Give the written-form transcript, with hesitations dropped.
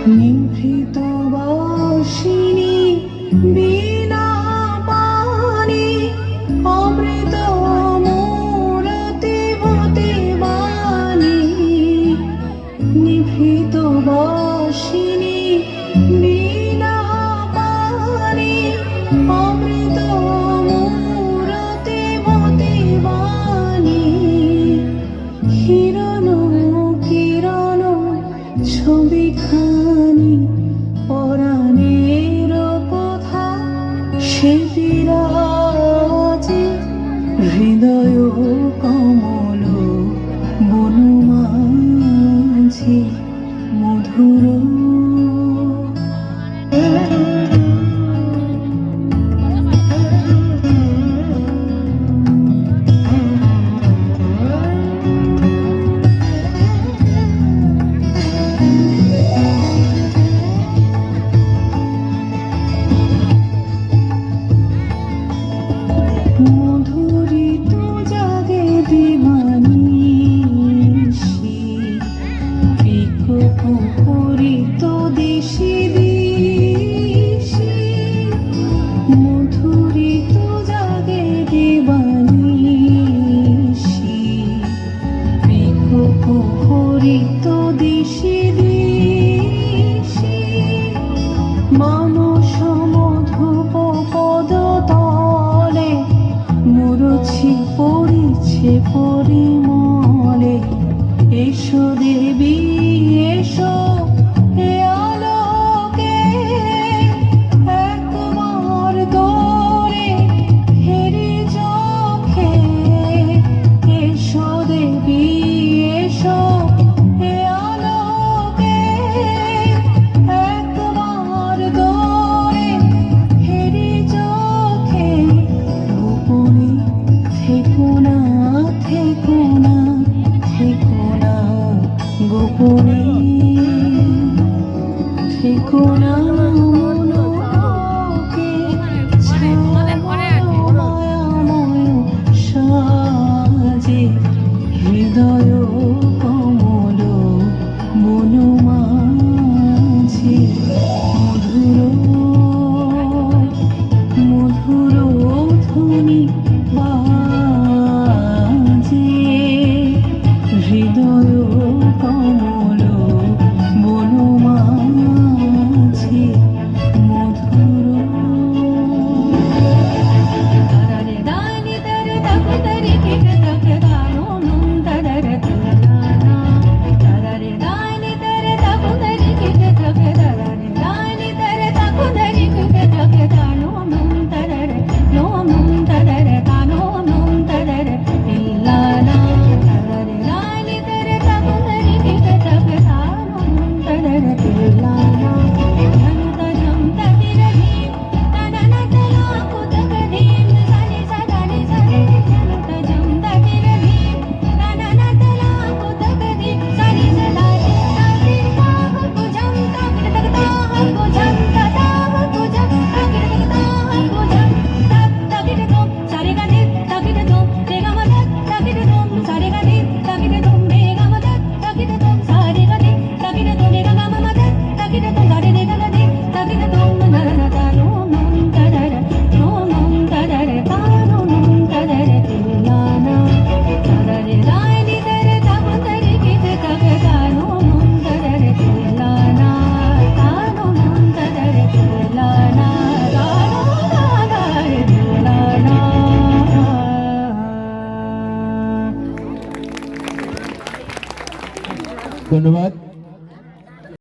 নিভৃত বর্ষিণী বীণা পানি অমৃত মূরতি ভূতি বাণী নিভৃত বর্ষিণী বীণা পানি অমৃত মূরতি ভূতি বাণী হিরণ কিরণ ছবিখানি পরাণের কথা সে বিরাজে হৃদয় কমল বনমাঝি মধুর মধুরিত জাগে দিবানিশি পিকপরিত দিশি দিশি মধুরিত জাগে দিবানিশি পিকপরিত দিশি দিশি মানস মধুপ পদতলে মুরছি পড়িছে পরিমলে এসো দেবী এসো এ আলোকে একবার দৌড়ে হেরি চোখে এসো দেবী এসো এ আলোকে একবার দৌড়ে হেরি চোখে গোপনে থেকো না থেকো না থেকো না গোপনে থেকো না মনোকে ছায়াময় সাজে হৃদয় কমল বনমাঝি মধুর ধ্বনি বাজে হৃদয় কমল বনমাঝি ধন্যবাদ।